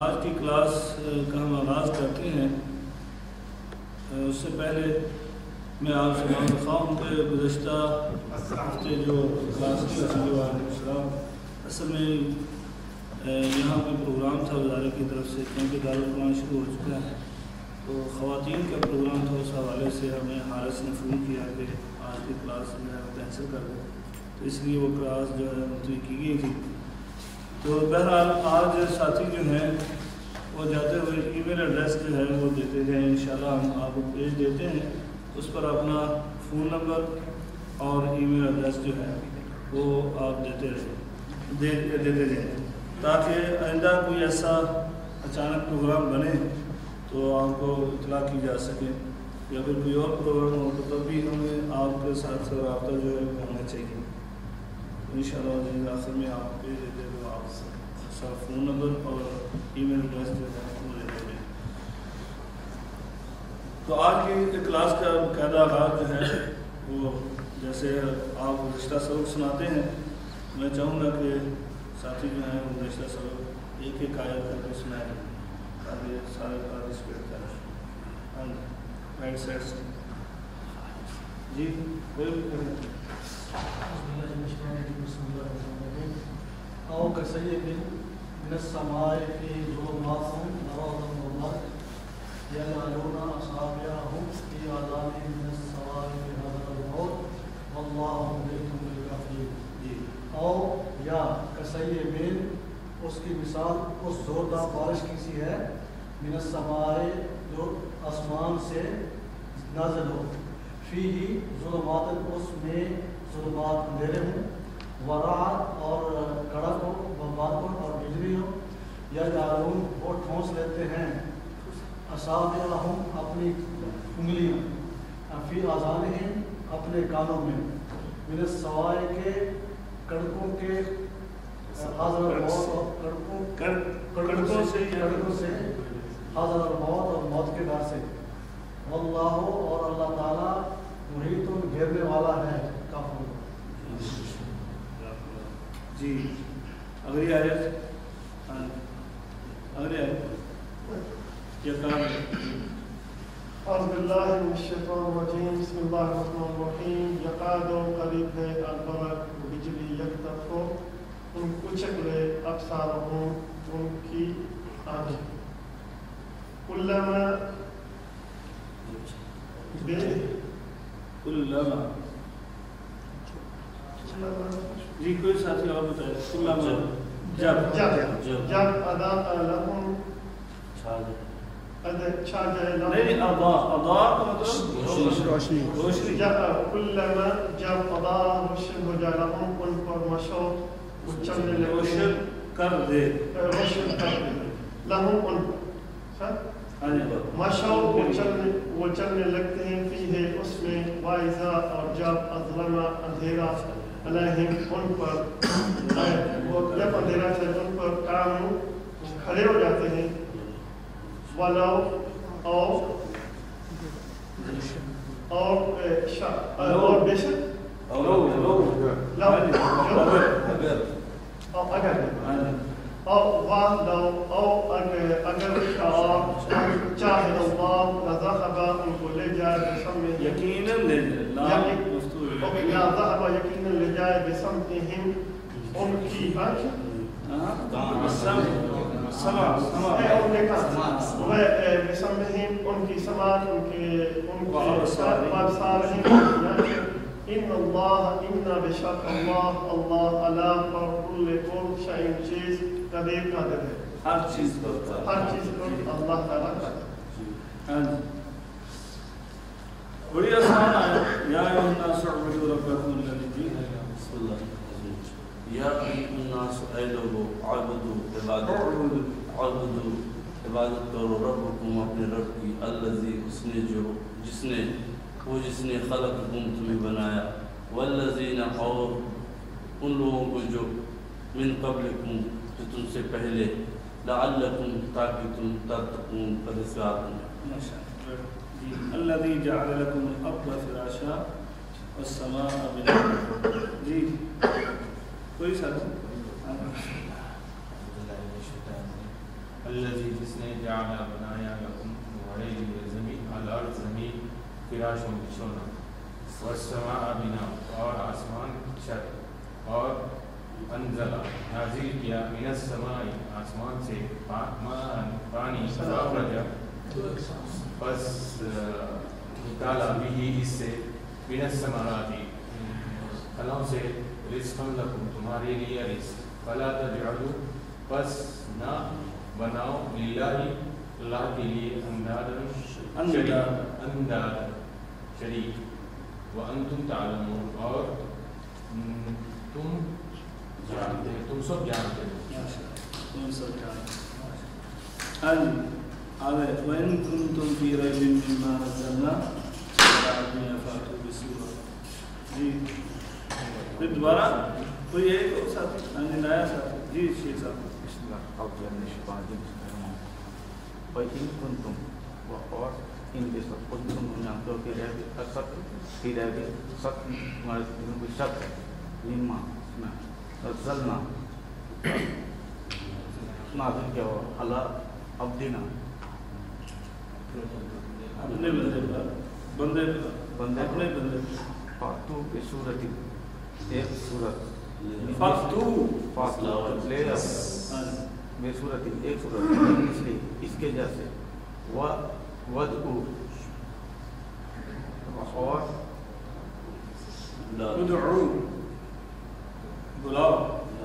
آج کی کلاس کا ہم آغاز کرتے ہیں۔ اس سے پہلے میں آپ سے معلوم دکھاؤں کہ گزشتہ ہفتے جو کلاس کی اصل میں یہاں پہ پروگرام تھا وزارے کی طرف سے، کیونکہ دارالقرآن شروع ہو چکا ہے تو خواتین کا پروگرام تھا، اس حوالے سے ہمیں حارث نے فون کیا کہ آج کی کلاس جو ہے کینسل کر دیں، تو اس لیے وہ کلاس جو ہے ملتوی کی گئی تھی۔ تو بہرحال آج ساتھی جو ہیں وہ جاتے ہوئے ای میل ایڈریس جو ہے وہ دیتے ہیں، انشاءاللہ ہم آپ کو بھیج دیتے ہیں، اس پر اپنا فون نمبر اور ای میل ایڈریس جو ہے وہ آپ دیتے رہیں تاکہ آئندہ کوئی ایسا اچانک پروگرام بنے تو آپ کو اطلاع کی جا سکے، یا پھر کوئی اور پروگرام ہو تو تب بھی ہمیں آپ کے ساتھ رابطہ جو ہے ہونا چاہیے۔ انشاءاللہ آخر میں آپ بھیج دیتے ہوئے آپ فون نمبر اور ای میل ایڈریس جو ہے وہ دے دیں۔ تو آج کی کلاس کا باقاعدہ آغاز جو ہے وہ جیسے آپ گزشتہ سبق سناتے ہیں، میں چاہوں گا کہ ساتھی جو ہیں وہ گزشتہ سبق ایک ایک آیت کر کے سنائیں تاکہ سارے پارٹیسپیٹ کریں۔ رائٹ سائڈ سے جی کوئی بھی کریں۔ أو كسيب من السماء فيه ظلمات ورعد وبرق يجعلون أصابعهم في آذانهم من الصواعق حذر الموت والله محيط بالكافرين۔ أو یا كسيب اس کی مثال اس زوردار بارش کی سی ہے، من السماء جو آسمان سے نازل ہو، فيه ظلمات اس میں ظلمات اندھیرے ہوں، ورعد اور کڑک ہو، بمبارکن اور بجلی ہو، یجعلون وہ ٹھونس لیتے ہیں، اصابعہم اپنی انگلیاں، فی آذانہم اپنے کانوں میں، من الصواعق کے کڑکوں کے، حاضر الموت کڑکوں سے حاضر الموت اور موت کے ڈر سے، واللہ اور اللہ تعالیٰ محیط گھیرنے والا ہے کافروں کو۔ جی اگلی آیت، اگلی آیت یہ کام ہے۔ اعوذ باللہ من الشیطان الرجیم، بسم اللہ الرحمن الرحیم۔ یکاد قریب ہے البرق بجلی یکطرف ان کچک لے ابصارہم ان کی آنکھیں، کلما جی کوئی ساتھی اور بتائے کلما جب اضاء لہم چھا جائے لہم، نہیں اضاء کا مطلب روشنی، کلما جب اضاء روشن ہو جائے لہم ان پر مشو چلنے لگے، روشن کر دے لہم ان مشو وہ چلنے لگتے ہیں، فیہ اس میں، وائزا اور جب اظلم اندھیرا علیہم ان پر، جب اندھیرا چلے ان پر قاموا کھڑے ہو جاتے ہیں، ولو اور بے شک اگر چاہے اللہ لذهب ان کو لے جائے بسمعہم، یقیناً لے جائے، یا ذهب یقیناً لے جائے بسمعہم ان کی بسمعہم ان کی سماعت، ان کے ابصارہم، ان اللہ ان بشک اللہ علی کل شیء چیز قدیر قادر ہے، ہر چیز پر، ہر چیز پر اللہ تعالیٰ قادر ہے۔ بڑی آسان ہے۔ یا ایھا الناس اعبدوا ربکم الذی، بسم اللہ الرحمن الرحیم۔ یا ایھا الناس اے لوگو، اعبدوا عبادت کرو، ربکم اپنے رب کی، الذی اس نے خلقکم تمہیں بنایا، والذین اور ان لوگوں کو جو من قبلکم جو تم سے پہلے، لعلکم تاکہ تم تتقون پرہیزگار بنو۔ الذی جعل لکم الارض فراشا والسماء بناء۔ جی کوئی ساتھ الذي جعل بنایا لکم تمہارے لیے زمین الارض زمین فراش و بچھونا والسماء بنا اور آسمان چھت اور انزل نازل کیا من السماء آسمان سے پانی فاخرج پس نکالا بھی اس سے من الثمرات پھلوں سے رزقا لکم تمہارے لیے رزق فلا تجعلوا پس نہ بناؤ للہ اللہ کے لیے اندادا شریک وانتم تعلمون اور تم جانتے تم سب جانتے وَإِن كُنتُمْ فِي رَيْبٍ مِّمَّا نَزَّلْنَا عَلَىٰ عَبْدِنَا فَأْتُوا بِسُورَةٍ جی پھر دوبارہ کوئی ایک اور ساتھ نیا ساتھ جی شیخ صاحب وَإِن كُنتُمْ اور ان کے ساتھ کنتم جانتے ہو کہ رہے سخت تمہارے دلوں کو شک ہے مما نزلنا نازل کیا ہوا اللہ عبدنا اپنے بندے اپنے بندے فاتو کی صورت ایک صورت فاتو لے بے صورت ایک صورت اس لیے اس کے جیسے ودعو اور ادعو بلاؤ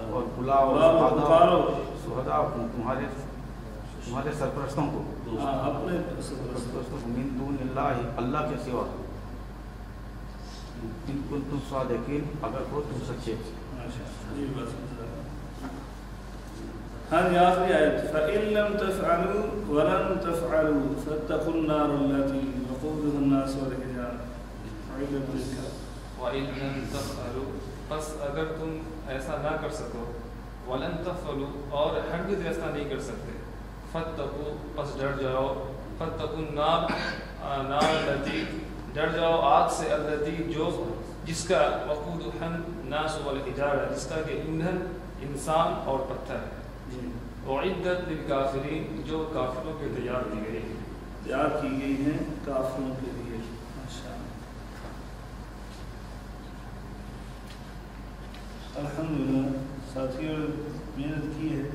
اور بلاؤ شہداء تمہارے سرپرستوں کو اپنے سرپرستوں کو من دون اللہ اللہ کے سوا ان کنتم صادقین اگر ہو تم سچے ہاں جی آخری آیت فَإِن لَمْ تَفْعَلُوا وَلَن تَفْعَلُوا فَاتَّقُوا النَّارَ الَّتِي وَقُودُهَا النَّاسُ وَالْحِجَارَةُ أُعِدَّتْ لِلْكَافِرِينَ وَإِن لَمْ تَفْعَلُوا پس اگر تم ایسا نہ کر سکو وَلَن تَفْعَلُوا اور ہرگز ایسا نہیں کر سکتے فَاتَّقُوا پس ڈر جاؤ فَاتَّقُوا النَّارَ الَّتِي ڈر جاؤ آگ سے الَّتِي جو جس کا وَقُودُهَا النَّاسُ وَالْحِجَارَةُ جس کا کہ ایندھن انسان اور پتھر ہے اعدت للکافرین جو کافروں کے تیار کی گئی ہے تیار کی گئی ہیں کافروں کے لیے الحمدللہ ساتھیوں محنت کی ہے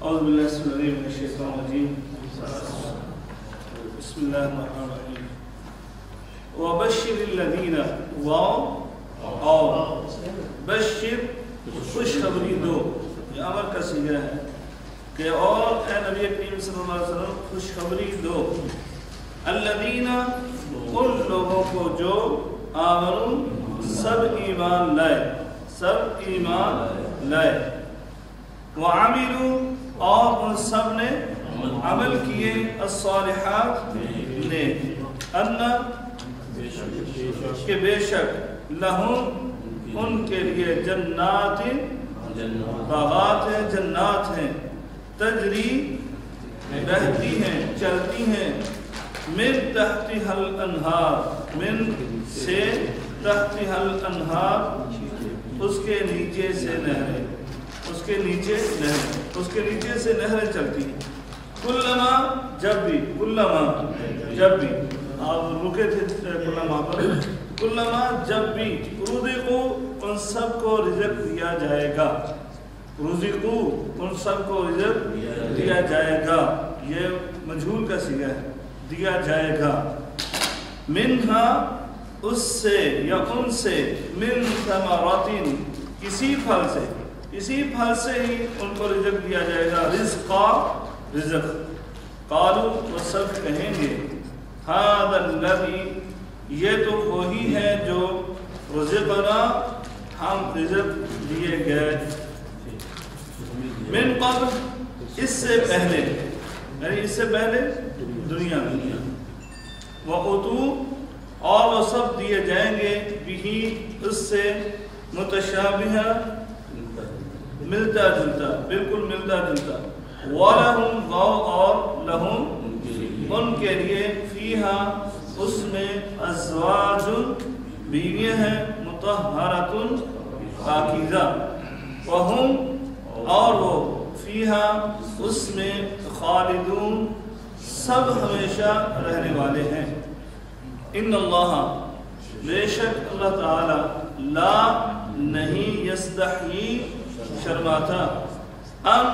اعوذ باللہ السميع العليم من الشیطان الرجیم بسم اللہ الرحمن الرحیم وبشر الذین اور بشر خوشخبری دو یہ امر کا صیغہ ہے کہ اور اے نبی کریم صلی اللہ علیہ وسلم خوشخبری دو الذین ان لوگوں کو جو آمنوا سب ایمان لائے وعملوا اور ان سب نے عمل کیے الصالحات نے انا کہ بے شک لہم ان کے لیے جنات باغات ہیں جنات ہیں تجری بہتی ہیں چلتی ہیں من تحتها الانہار من سے تحتها الانہار اس کے نیچے سے نہریں اس کے نیچے سے نہریں چلتی ہیں کلما جب بھی آپ رکے تھے کلما جب بھی رزقو ان سب کو رزق دیا جائے گا رزقو ان سب کو رزق دیا جائے گا یہ مجہول کا صیغہ ہے دیا جائے گا منہا اس سے یا ان سے من ثمرات کسی پھل سے ہی ان کو رزق دیا جائے گا رزق قالوا وہ سب کہیں گے ھذا الذی یہ تو وہی ہے جو رزقنا ہم رزق دیے گئے من قبل اس سے پہلے یعنی اس سے پہلے دنیا میں وَأُتُوا اور وہ سب دیے جائیں گے بھی اس سے متشابہ ملتا جلتا، بالکل ملتا جلتا، وَلَهُمْ اور لَهُمْ ان کے لیے فیہا اس میں ازواج بیویاں ہیں مطہرۃ پاکیزہ، وَهُمْ اور وہ فیہا اس میں خالدون سب ہمیشہ رہنے والے ہیں۔ ان اللہ بے شک اللہ تعالی لا نہیں یستحیی شرماتا ام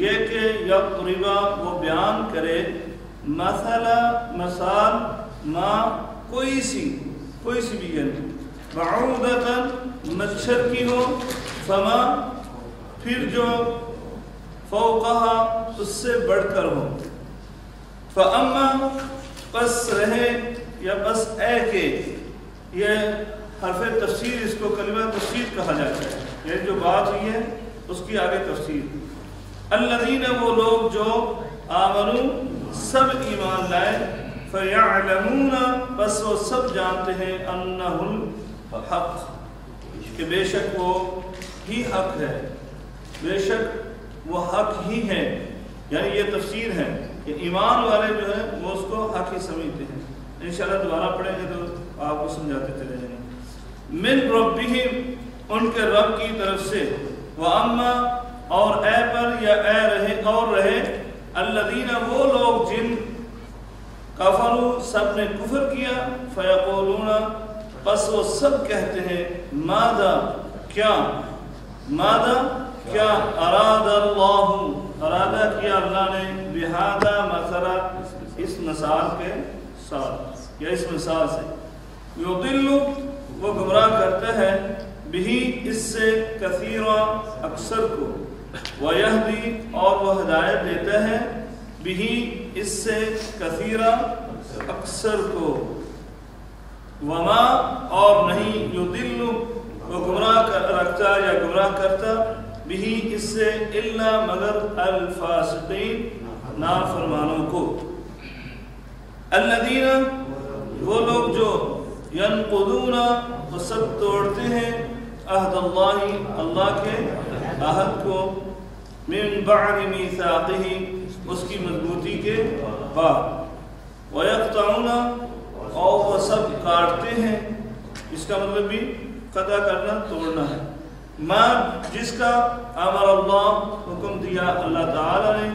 یہ کہ یضربا وہ بیان کرے مثال ما کوئی سی بھی یعنی بعودتاً مچھر کی ہو، فما پھر جو فوقہا اس سے بڑھ کر ہو، فاما پس رہے یا بس اے کہ یہ حرف تفسیر، اس کو کلمہ تفسیر کہا جاتا ہے، یہ جو بات ہوئی ہے اس کی آگے تفسیر۔ الذین وہ لوگ جو آمنوا سب ایمان لائے، فیعلمون بس وہ سب جانتے ہیں انہ الحق کہ بے شک وہ ہی حق ہے، بے شک وہ حق ہی ہے، یعنی یہ تفسیر ہے کہ ایمان والے جو ہیں وہ اس کو حق ہی سمجھتے ہیں۔ انشاءاللہ دوبارہ پڑھیں گے تو آپ کو سمجھاتے چلے جائیں گے۔ من ربہم ان کے رب کی طرف سے، وَأَمَّا اور اے پر یا اے رہے اور رہے، الذین وہ لوگ جن کفروا سب نے کفر کیا، فیقولون پس وہ سب کہتے ہیں ماذا کیا اراد اللہ ارادہ کیا اللہ نے بہذا مثلا اس مثال کے ساتھ یا اس مثال سے، یضل وہ گمراہ کرتا ہے بھی اس سے کثیرا اکثر کو، ویہدی اور وہ ہدایت دیتا ہے بھی اس سے کثیرا اکثر کو، وما اور نہیں یضل وہ گمراہ رکھتا یا گمراہ کرتا بھی اس سے الا مگر الفاسقین نافرمانوں کو۔ الذین وہ لوگ جو ینقضون وہ سب توڑتے ہیں عہد اللہ کے عہد کو، من بعد میثاقہ اس کی مضبوطی کے بعد، ویقطعون اور وہ سب کاٹتے ہیں، اس کا مطلب بھی قطع کرنا توڑنا ہے، ما جس کا امر اللہ حکم دیا اللہ تعالی نے،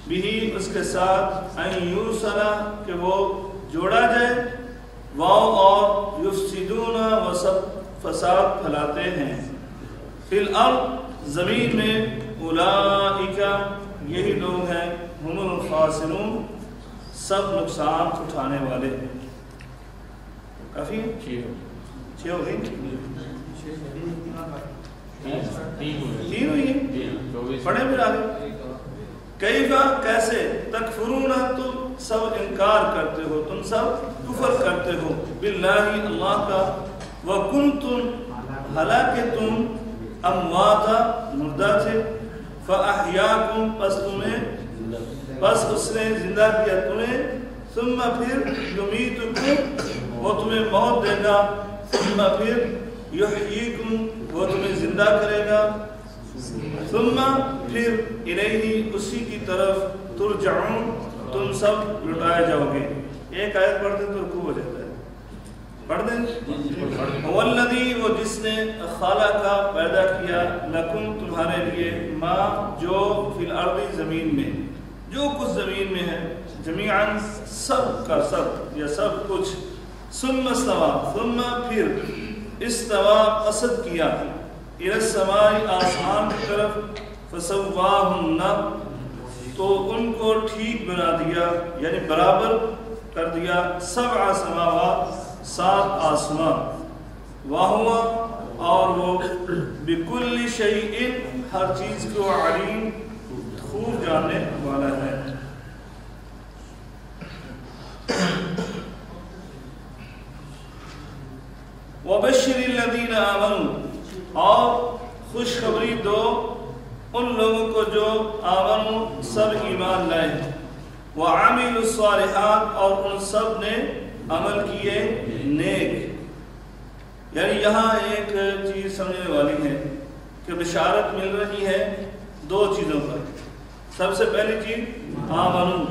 بھی اس کے ساتھ ان یوصلا کہ وہ جوڑا جائے، واو اور یفسدون وہ سب فساد پھیلاتے ہیں، فی الارض زمین میں، اولئک یہی لوگ ہیں، ہم الخاسرون سب نقصان اٹھانے والے۔ کافی چھ ہو گئی، تین ہوئی ہے، پڑھیں پھر آگے۔ کیفا کیسے، تکفرون تم سب انکار کرتے ہو، تم سب کفر کرتے ہو، باللہ اللہ کا، وکنتم حالانکہ تم امواتا مردہ تھے، فاحیاکم پس اس نے زندہ کیا تمہیں، ثم پھر یمیتکم وہ تمہیں موت دے گا، ثم پھر یحییکم وہ تمہیں زندہ کرے گا، ثم پھر الیہ اسی کی طرف ترجعون تم سب لٹائے جاؤ گے۔ ایک آیت پڑھتے تو رکوع ہو جاتا ہے، پڑھ دیں۔ والذی وہ جس نے خلقا پیدا کیا، لکم تمہارے لیے، ما جو فی الارض زمین میں، جو کچھ زمین میں ہے، جمیعاً سب کا سب یا سب کچھ، ثم استوى ثم پھر استوى قصد کیا، الی السماء آسمان کی طرف، فسواہن تو ان کو ٹھیک بنا دیا یعنی برابر کر دیا، سبع سماوات سات آسمان، وہوا اور وہ بکل شیء ہر چیز کو علیم خوب جاننے والا ہے۔ وبشر الذین آمنوا اور خوشخبری دو ان لوگوں کو جو آمنوا سب ایمان لائے، وعملوا الصالحات اور ان سب نے عمل کیے نیک. یعنی یہاں ایک چیز سمجھنے والی ہے کہ بشارت مل رہی ہے دو چیزوں پر. سب سے پہلی چیز آمنو،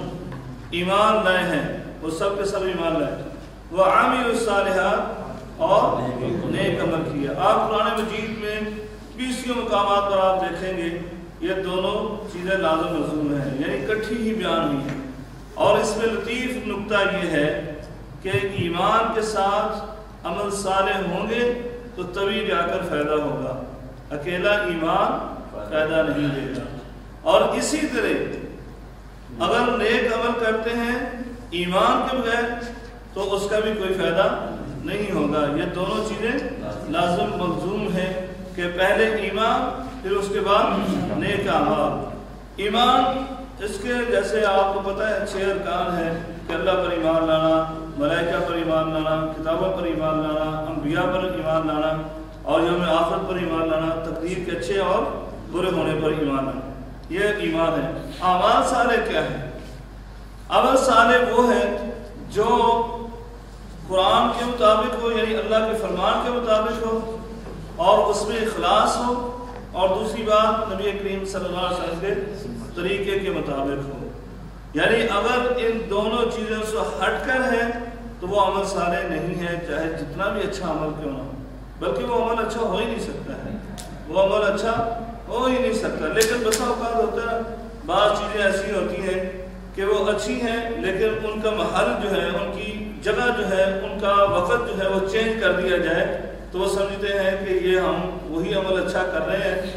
ایمان لائے ہیں، وہ سب کے سب ایمان لائے، وہ عامل الصالحات اور نیک عمل کیا. آپ قرآن مجید میں 20 مقامات پر آپ دیکھیں گے یہ دونوں چیزیں لازم ملزوم ہیں، یعنی اکٹھی ہی بیان ہوئی ہیں. اور اس میں لطیف نکتہ یہ ہے کہ ایمان کے ساتھ عمل صالح ہوں گے تو تبھی جا کر فائدہ ہوگا، اکیلا ایمان فائدہ نہیں دے گا. اور اسی طرح اگر نیک عمل کرتے ہیں ایمان کے بغیر تو اس کا بھی کوئی فائدہ نہیں ہوگا. یہ دونوں چیزیں لازم ملزوم ہیں کہ پہلے ایمان پھر اس کے بعد نیک اعمال. ایمان اس کے جیسے آپ کو پتہ ہے 6 ارکان ہیں کہ اللہ پر ایمان لانا، ملائکہ پر ایمان لانا، کتابوں پر ایمان لانا، انبیاء پر ایمان لانا اور یوم آخرت پر ایمان لانا، تقدیر کے اچھے اور برے ہونے پر ایمان لانا. یہ ایمان ہے. اعمال صالح کیا ہے؟ عمل صالح وہ ہے جو قرآن کے مطابق ہو، یعنی اللہ کے فرمان کے مطابق ہو اور اس میں اخلاص ہو، اور دوسری بات نبی کریم صلی اللہ علیہ وسلم کے طریقے کے مطابق ہو. یعنی اگر ان دونوں چیزوں سے ہٹ کر ہے تو وہ عمل صالح نہیں ہے، چاہے جتنا بھی اچھا عمل کیوں نہ ہو. بلکہ وہ عمل اچھا ہو ہی نہیں سکتا ہے، وہ عمل اچھا ہو ہی نہیں سکتا. لیکن بسا اوقات ہوتا ہے بعض چیزیں ایسی ہوتی ہیں کہ وہ اچھی ہیں لیکن ان کا محل جو ہے، ان کی جگہ جو ہے، ان کا وقت جو ہے وہ چینج کر دیا جائے تو وہ سمجھتے ہیں کہ یہ ہم وہی عمل اچھا کر رہے ہیں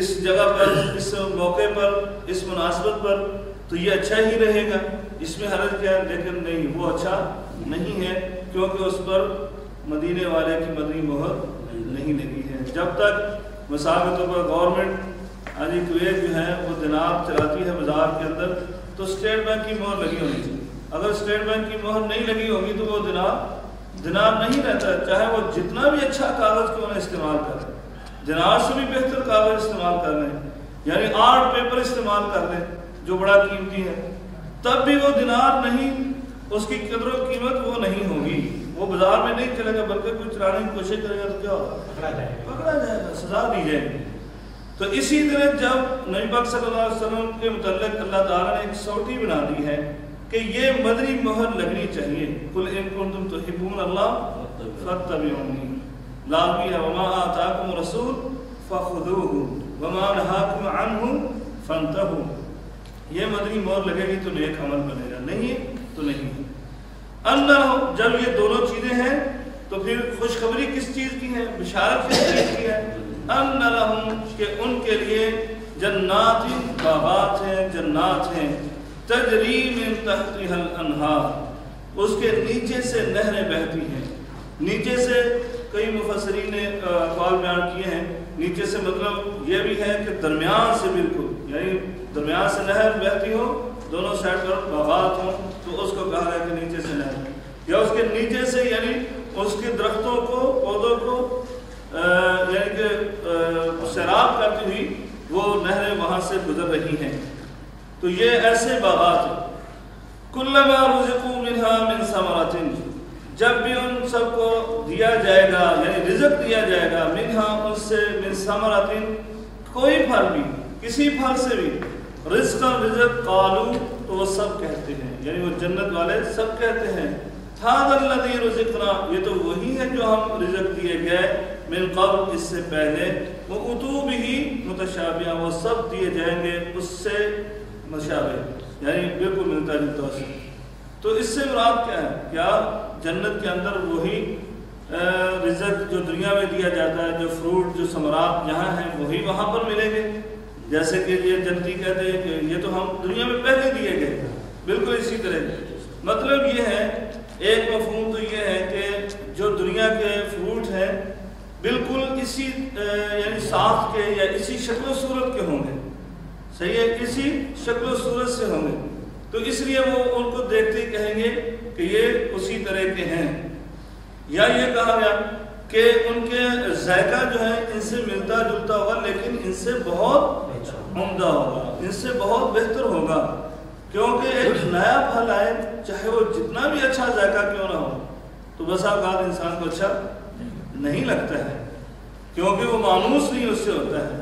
اس جگہ پر، اس موقع پر، اس مناسبت پر، تو یہ اچھا ہی رہے گا، اس میں حرج کیا ہے. لیکن نہیں، وہ اچھا نہیں ہے کیونکہ اس پر مدینے والے کی مدنی مہر نہیں لگی ہے. جب تک مثال کے طور پر گورنمنٹ کویت جو ہے وہ دینار چلاتی ہے بازار کے اندر تو اسٹیٹ بینک کی مہر لگی ہونی چاہیے. اگر اسٹیٹ بینک کی مہر نہیں لگی ہوگی تو وہ دینار نہیں رہتا ہے، چاہے وہ جتنا بھی اچھا کاغذ کیوں نہ استعمال کریں، دینار سے بھی بہتر کاغذ استعمال کر لیں، یعنی آرٹ پیپر استعمال کر لیں جو بڑا قیمتی ہے، تب بھی وہ دینار نہیں، اس کی قدر و قیمت وہ نہیں ہوگی. وہ بازار میں نہیں چلے گا بلکہ کوئی چلانے کی کوشش کرے گا تو کیا ہوگا؟ پکڑا جائے گا، سزا دی جائے گی. تو اسی طرح جب نبی پاک صلی اللہ علیہ وسلم کے متعلق اللہ تعالیٰ نے ایک سوٹی بنا دی ہے کہ یہ مدنی مہر لگنی چاہیے. قل ان کنتم تحبون اللہ فاتبعونی، لازمی ہے وما آتاکم رسول فخذوہ وما نہاکم عنہ فانتہوا. یہ مدنی مہر لگے گی تو نیک عمل بنے گا، نہیں تو نہیں. اللہ جب یہ دونوں چیزیں ہیں تو پھر خوشخبری کس چیز کی ہے، بشارت کس چیز کی ہے؟ ان لہم، کہ ان کے لیے جنات، باغات ہیں، جنات ہیں، تجری من تحتها الانہار، اس کے نیچے سے نہریں بہتی ہیں. نیچے سے کئی مفسرین نے اقوال بیان کیے ہیں. نیچے سے مطلب یہ بھی ہے کہ درمیان سے بالکل، یعنی درمیان سے نہر بہتی ہو، دونوں سائڈ پر باغات ہوں تو اس کو کہا ہے کہ نیچے سے نہر، یا اس کے نیچے سے یعنی اس کے درختوں کو، پودوں کو یعنی کہ سیراب کرتی ہوئی وہ نہریں وہاں سے گزر رہی ہیں. تو یہ ایسے باغات ہیں. کلما رزقوا منها من ثمرات، جب بھی ان سب کو دیا جائے گا، یعنی رزق دیا جائے گا، منها ان سے، من ثمرات کوئی پھل بھی، کسی پھل سے بھی، رزق قالوا تو وہ سب کہتے ہیں، یعنی وہ جنت والے سب کہتے ہیں هذا الذي رزقنا، یہ تو وہی ہے جو ہم رزق دیے گئے، من قبل، اس سے پہلے، وَأُتُوا بِهِ متشابہا، وہ سب دیے جائیں گے اس سے مشابہ، یعنی بالکل ملتا جلتا سے. تو اس سے مراد کیا ہے؟ کیا جنت کے اندر وہی رزق جو دنیا میں دیا جاتا ہے، جو فروٹ، جو ثمرات یہاں ہیں وہی وہاں پر ملیں گے؟ جیسے کہ یہ جنتی کہتے ہیں کہ یہ تو ہم دنیا میں پہلے دیے گئے، بالکل اسی طرح. مطلب یہ ہے، ایک مفہوم تو یہ ہے کہ جو دنیا کے فروٹ ہیں بالکل اسی یعنی ساخت کے یا اسی شکل و صورت کے ہوں گے، صحیح ہے، اسی شکل و صورت سے ہوں گے، تو اس لیے وہ ان کو دیکھتے ہی کہیں گے کہ یہ اسی طرح کے ہیں. یا یہ کہا گیا کہ ان کے ذائقہ جو ہے ان سے ملتا جلتا ہوگا لیکن ان سے بہت عمدہ ہوگا، ان سے بہت بہتر ہوگا، کیونکہ ایک نیا پھل آئے چاہے وہ جتنا بھی اچھا ذائقہ کیوں نہ ہو تو بسا اوقات انسان کو اچھا نہیں لگتا ہے، کیونکہ وہ مانوس نہیں اس سے ہوتا ہے۔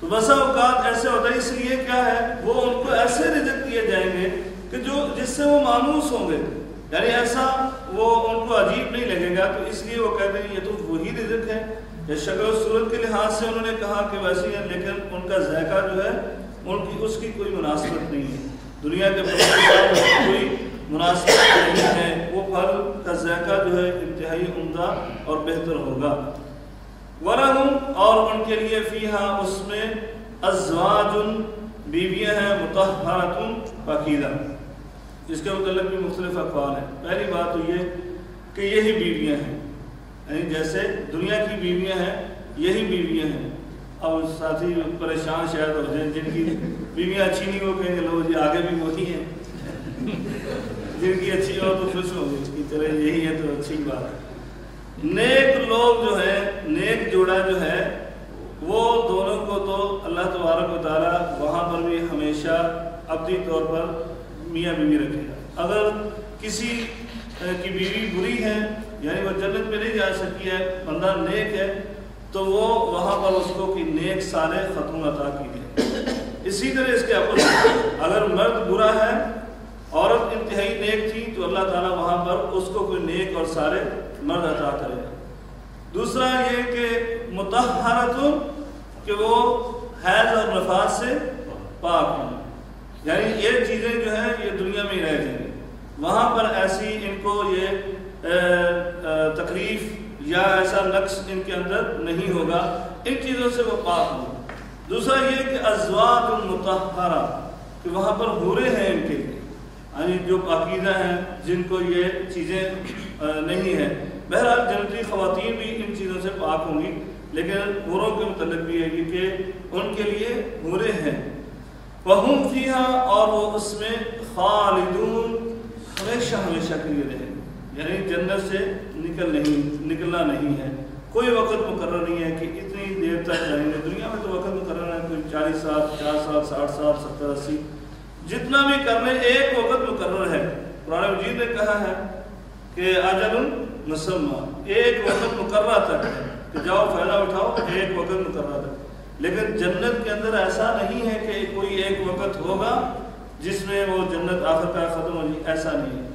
تو بسا اوقات ایسے ہوتا ہے، اس لیے کیا ہے وہ ان کو ایسے رزق دیے جائیں گے کہ جس سے وہ مانوس ہوں گے، یعنی ایسا وہ ان کو عجیب نہیں لگے گا۔ تو اس لیے وہ کہتے ہیں یہ تو وہی رزق ہے، یہ شکل و صورت کے لحاظ سے انہوں نے کہا کہ ویسی ہے، لیکن ان کا ذائقہ جو ہے اس کی کوئی مناسبت نہیں ہے، دنیا کے پھل کے ساتھ کوئی مناسبت نہیں ہے، وہ پھل کا ذائقہ جو ہے انتہائی عمدہ اور بہتر ہوگا۔ وَلَهُمْ اور ان کے لیے فیہا اس میں ازواج بیویاں ہیں، مطہرۃ پاکیزہ۔ اس کے متعلق بھی مختلف اقوال ہیں۔ پہلی بات تو یہ کہ یہی بیویاں ہیں، یعنی جیسے دنیا کی بیویاں ہیں یہی بیویاں ہیں۔ اب ساتھی پریشان شاید ہو جائیں، جن کی بیویاں اچھی نہیں وہ کہیں گے لو جی آگے بھی وہی ہیں، جن کی اچھی ہو تو خوش ہوں گے کہ چلے یہی ہے تو اچھی بات ہے۔ نیک لوگ جو ہے، نیک جوڑا جو ہے، وہ دونوں کو تو اللہ تبارک و تعالیٰ وہاں پر بھی ہمیشہ ابدی طور پر میاں بیوی رکھے گا۔ اگر کسی کی بیوی بری ہے، یعنی وہ جنت میں نہیں جا سکی ہے، بندہ نیک ہے، تو وہ وہاں پر اس کو کوئی نیک صالح خاتون عطا کی ہے۔ اسی طرح اس کے اپوزٹ، اگر مرد برا ہے، عورت انتہائی نیک تھی، تو اللہ تعالیٰ وہاں پر اس کو کوئی نیک اور صالح مرد عطا کرے گا۔ دوسرا یہ کہ مطہرۃ، کہ وہ حیض اور نفاس سے پاک ہوں، یعنی یہ چیزیں جو ہیں یہ دنیا میں ہی رہ جائیں گی، وہاں پر ایسی ان کو یہ تکلیف یا ایسا نقص ان کے اندر نہیں ہوگا، ان چیزوں سے وہ پاک ہوں۔ دوسرا یہ کہ ازواج مطہرہ، کہ وہاں پر حوریں ہیں ان کے لیے، یعنی جو پاکیزہ ہیں، جن کو یہ چیزیں نہیں ہیں۔ بہرحال جنتی خواتین بھی ان چیزوں سے پاک ہوں گی، لیکن حوروں کے متعلق بھی ہے کہ ان کے لیے حوریں ہیں۔ وَهُمْ فِيهَا، اور وہ اس میں خالدون، ہمیشہ ہمیشہ کے لیے رہیں گے، یعنی جنت سے نکلنا نہیں ہے، کوئی وقت مقرر نہیں ہے کہ اتنی دیر تک رہیں گے۔ دنیا میں تو وقت مقرر ہے، کوئی 40 سال، 50 سال، 60 سال، 70، 80، جتنا بھی کرنے ایک وقت مقرر ہے۔ قرآن مجید نے کہا ہے کہ اجل مسمى، ایک وقت مقررہ تک ہے کہ جاؤ فائدہ اٹھاؤ، ایک وقت مقررہ تک۔ لیکن جنت کے اندر ایسا نہیں ہے کہ کوئی ایک وقت ہوگا جس میں وہ جنت آخر کا ختم ہو جائے، ایسا نہیں ہے،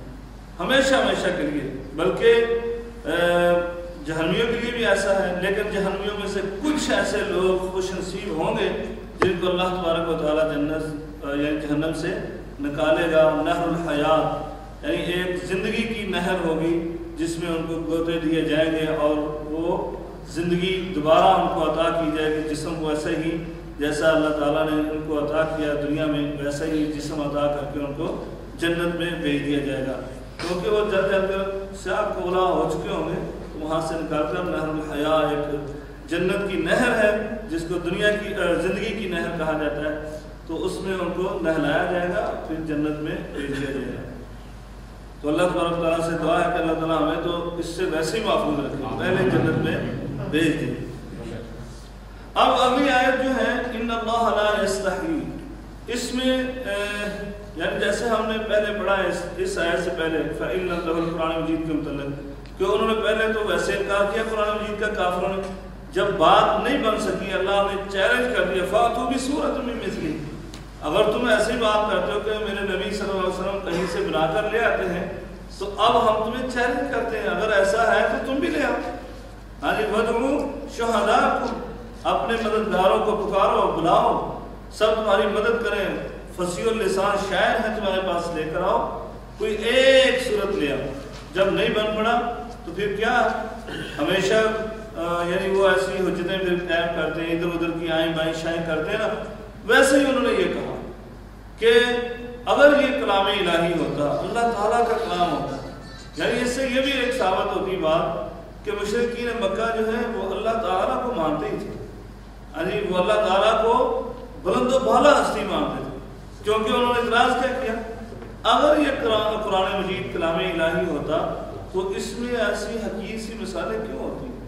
ہمیشہ ہمیشہ کے لیے۔ بلکہ جہنمیوں کے لیے بھی ایسا ہے، لیکن جہنمیوں میں سے کچھ ایسے لوگ خوش نصیب ہوں گے جن کو اللہ تبارک و تعالیٰ جنت یعنی جہنم سے نکالے گا۔ نہر الحیات، یعنی ایک زندگی کی نہر ہوگی جس میں ان کو گوتے دیے جائیں گے، اور وہ زندگی دوبارہ ان کو عطا کی جائے گی، جسم کو ایسے ہی جیسا اللہ تعالیٰ نے ان کو عطا کیا دنیا میں، ویسا ہی جسم عطا کر کے ان کو جنت میں بھیج دیا جائے گا، کیونکہ وہ جب سیاہ کولا ہو چکے ہوں گے تو وہاں سے نکال کر نہر الحیا، ایک جنت کی نہر ہے جس کو دنیا کی زندگی کی نہر کہا جاتا ہے، تو اس میں ان کو نہلایا جائے گا، پھر جنت میں بھیج دیا جائے گا۔ تو اللہ تبارک تعالیٰ سے دعا ہے کہ اللہ تعالیٰ ہمیں تو اس سے ویسے ہی محفوظ رکھے، پہلے جنت میں بھیج دیں۔ اب اگلی آیت جو ہے ان اللہ لا یستحی، اس میں یعنی جیسے ہم نے پہلے پڑھا ہے اس آیت سے پہلے فَإِنَّ اللَّهُ قرآن مجید کے متعلق، کہ انہوں نے پہلے تو ویسے انکار کیا قرآن مجید کا کافروں نے، جب بات نہیں بن سکی اللہ نے چیلنج کر دیا فَأْتُوا بِسُورَةٍ مِّن مِّثْلِهِ، اگر تم ایسی بات کرتے ہو کہ میرے نبی صلی اللہ علیہ وسلم کہیں سے بنا کر لے آتے ہیں تو اب ہم تمہیں چیلنج کرتے ہیں، اگر ایسا ہے تو تم بھی لے آؤ۔ ہاں جی، وَادْعُوا شُهَدَاءَكُمْ، اپنے مددگاروں کو پکارو، بلاؤ، سب تمہاری مدد کریں، فصیح اللسان شاعر ہیں تمہارے پاس، لے کر آؤ، کوئی ایک صورت لے آؤ۔ جب نہیں بن پڑا تو پھر کیا ہمیشہ یعنی وہ ایسی حجتیں پھر قائم کرتے ہیں، ادھر ادھر کی آئیں بائیں شائیں کرتے ہیں نا، ویسے ہی انہوں نے یہ کہا کہ اگر یہ کلام الہی ہوتا، اللہ تعالیٰ کا کلام ہوتا، یعنی اس سے یہ بھی ایک ثابت ہوتی بات کہ مشرکین مکہ جو ہے وہ اللہ تعالیٰ کو مانتے ہی تھے، یعنی وہ اللہ تعالیٰ کو بلند و بالا ہستی مانتے تھے، کیونکہ انہوں نے اعتراض کیا کیا، اگر یہ قرآن مجید کلام الہی ہوتا تو اس میں ایسی حقیقی سی مثالیں کیوں ہوتی ہیں؟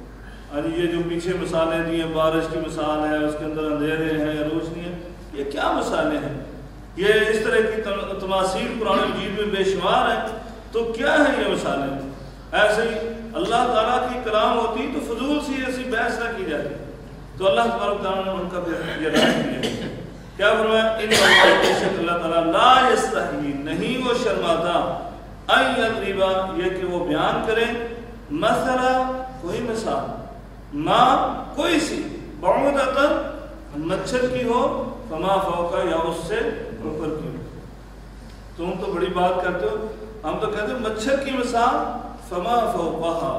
یعنی یہ جو پیچھے مثالیں دی ہیں، بارش کی مثال ہے، اس کے اندر اندھیرے ہیں یا روشنی ہے، یہ کیا مثالیں ہیں؟ یہ اس طرح کی تماثیل قرآن مجید میں بے شمار ہیں. تو کیا ہے یہ مثالیں؟ ایسے ہی اللہ تعالیٰ کی کلام ہوتی تو فضول سی ایسی بحث نہ کی جاتی. تو اللہ تبارک تعالیٰ نے ان کا بھی یہ رائے کیا. کیا فرمایا؟ ان اللہ تعالیٰ لا یستحیی، نہیں وہ شرماتا، ان یضربا، یہ کہ وہ بیان کرے، مثلا کوئی مثال، ما کوئی سی، بعودۃ مچھر کی ہو، فما فوقا یا اس سے اوپر کی ہو. تم تو بڑی بات کرتے ہو، ہم تو کہتے ہیں مچھر کی مثال فما فوقہا،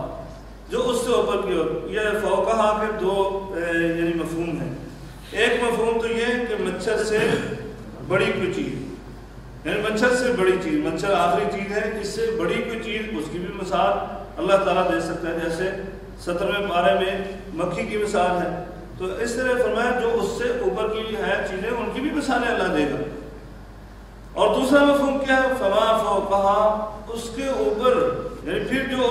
جو اس سے اوپر کی ہو. یہ فوقہا کے دو یعنی مفہوم ہیں. ایک مفہوم تو یہ کہ مچھر سے بڑی کوئی چیز، یعنی مچھر سے بڑی چیز، مچھر آخری چیز ہے، اس سے بڑی کوئی چیز، اس کی بھی مثال اللہ تعالیٰ دے سکتا ہے. جیسے 17ویں پارے میں مکھی کی مثال ہے. تو اس طرح فرمایا جو اس سے اوپر کی ہے چیزیں ان کی بھی مثالیں اللہ دے گا. اور دوسرا مفہوم کیا ہے؟ فما فوقہا، اس کے اوپر، یعنی پھر جو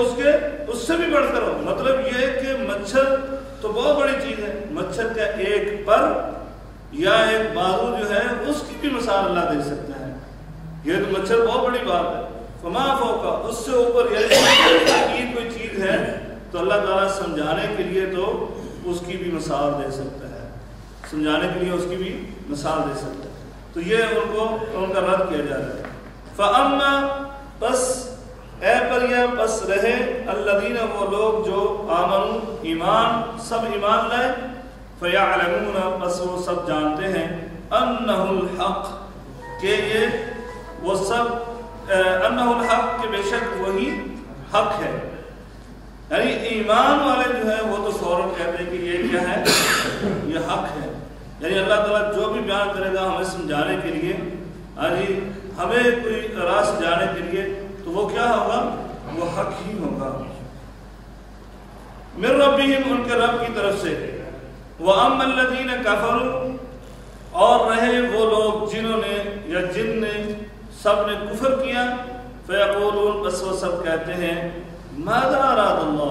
اس سے بھی بڑھ کر ہو. مطلب یہ کہ مچھر تو بہت بڑی چیز ہے، مچھر کا ایک پر یا ایک بازو جو ہے اس کی بھی مثال اللہ دے سکتا ہے. یہ تو مچھر بہت بڑی بات ہے. فما فوقا، اس سے اوپر یعنی کوئی چیز ہے تو اللہ تعالیٰ سمجھانے کے لیے تو اس کی بھی مثال دے سکتا ہے، سمجھانے کے لیے اس کی بھی مثال دے سکتا ہے. تو یہ ان کا رد کیا جا رہا ہے. فَأَمَّا، پس اے پریا، پس رہے، الذین، وہ لوگ جو آمنوا، ایمان، سب ایمان لائے، فَيَعْلَمُونَ، پس وہ سب جانتے ہیں، أَنَّهُ الْحَقِّ، کہ یہ وہ سب أَنَّهُ الْحَقِّ، کہ بے شک وہی حق ہے. یعنی ایمان والے جو ہیں وہ تو فوراً کہتے ہیں کہ یہ کیا ہے، یہ حق ہے. یعنی اللہ تعالیٰ جو بھی بیان کرے گا ہمیں سمجھانے کے لیے، ہمیں کوئی راہ سمجھانے کے لیے، تو وہ کیا ہوگا؟ وہ حق ہی ہوگا. من ربہم، ان کے رب کی طرف سے. وَأَمَّا الَّذِينَ كَفَرُوا، اور رہے وہ لوگ جنہوں نے یا جن نے سب نے کفر کیا، فَيَقُولُونَ، بس وہ سب کہتے ہیں، مَاذَا أَرَادَ اللَّهُ،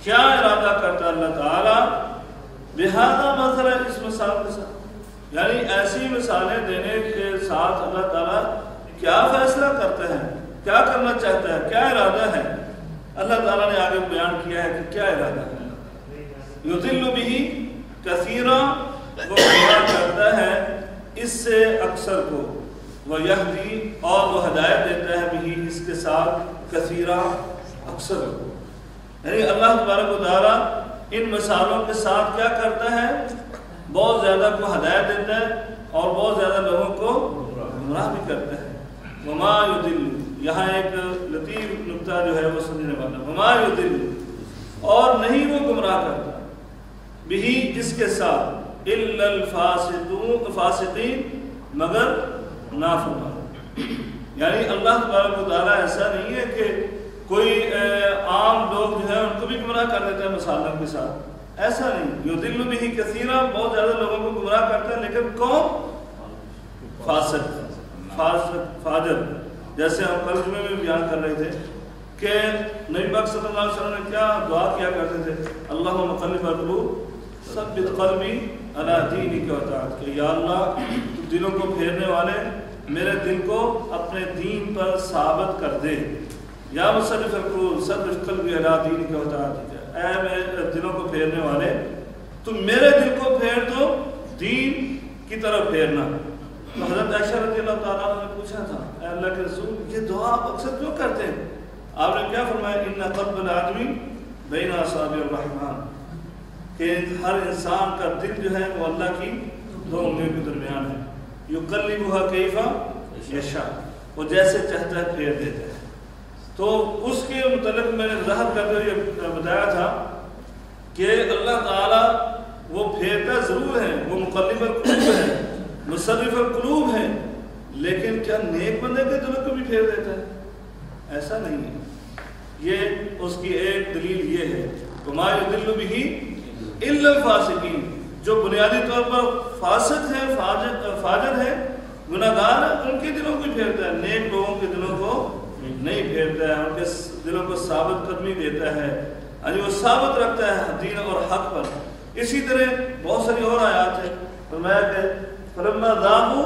کیا ارادہ کرتا اللہ تعالیٰ، بِهَذَا مَثَلًا، اس مثال کے ساتھ. یعنی ایسی مثالیں دینے کے ساتھ اللہ تعالیٰ کیا فیصلہ کرتا ہے، کیا کرنا چاہتا ہے، کیا ارادہ ہے. اللہ تعالیٰ نے آگے بیان کیا ہے کہ کیا ارادہ ہے. یضل بہ کثیرا، وہ گمراہ کرتا ہے اس سے اکثر کو، ویہدی، اور وہ ہدایت دیتا ہے بہ، اس کے ساتھ، کثیرا، اکثر کو. یعنی اللہ تبارک و تعالیٰ ان مثالوں کے ساتھ کیا کرتا ہے؟ بہت زیادہ کو ہدایت دیتا ہے اور بہت زیادہ لوگوں کو گمراہ بھی کرتا ہے. وما یضل، یہاں ایک لطیف نکتہ جو ہے وہ سمجھنے والا. وما یضل، اور نہیں وہ گمراہ کرتا، بہی، اس کے ساتھ، الا الفاسقین، مگر نافرمان. یعنی اللہ تبارک و تعالیٰ ایسا نہیں ہے کہ کوئی عام لوگ جو ہے ان کو بھی گمراہ کر دیتا ہے مثالوں کے ساتھ، ایسا نہیں. یضل بہ کثیرا، بہت زیادہ لوگوں کو گمراہ کرتا ہے، لیکن کون؟ فاسق، فاجر. جیسے ہم کل جمعے میں بیان کر رہے تھے کہ نبی پاک صلی اللہ علیہ وسلم نے کیا دعا کیا کرتے تھے، اللہم مقلب القلوب ثبت قلبی علی دینک وطاعتک، کہ یا اللہ تو دلوں کو پھیرنے والے، میرے دل کو اپنے دین پر ثابت کر دے. یا مصرف القلوب ثبت قلبی علی دینک وطاعتک، اے میرے دلوں کو پھیرنے والے تو میرے دل کو پھیر دو دین کی طرف پھیرنا. تو حضرت عائشہ رضی اللہ تعالیٰ عنہ نے پوچھا تھا، اے اللہ کے رسول، یہ دعا آپ اکثر کیوں کرتے ہیں؟ آپ نے کیا فرمایا؟ ان قلب الآدمی بین اصابع الرحمن، کہ ہر انسان کا دل جو ہے وہ اللہ کی دو انگلیوں کے درمیان ہے. یقلبها کیف یشاء، وہ جیسے چاہتا ہے پھیر دیتا ہے. تو اس کے متعلق میں نے وضاحت کرتے ہوئے بتایا تھا کہ اللہ تعالیٰ وہ پھیرتا ضرور ہے، وہ مقلب القلوب ہے، مصرف القلوب ہے، لیکن کیا نیک بندے کے دلوں کو بھی پھیر دیتا ہے؟ ایسا نہیں ہے. یہ اس کی ایک دلیل یہ ہے، وما یضل بہ الا الفاسقین، جو بنیادی طور پر فاسق ہے، فاجر ہے، گناہ گار ہے، ان کے دلوں کو پھیرتا ہے، نیک لوگوں کے دلوں کو نہیں پھیرتا ہے، ان کے دلوں کو ثابت قدمی دیتا ہے، یعنی وہ ثابت رکھتا ہے دین اور حق پر. اسی طرح بہت ساری اور آیات ہیں. فرمایا کہ فلما ذاقوا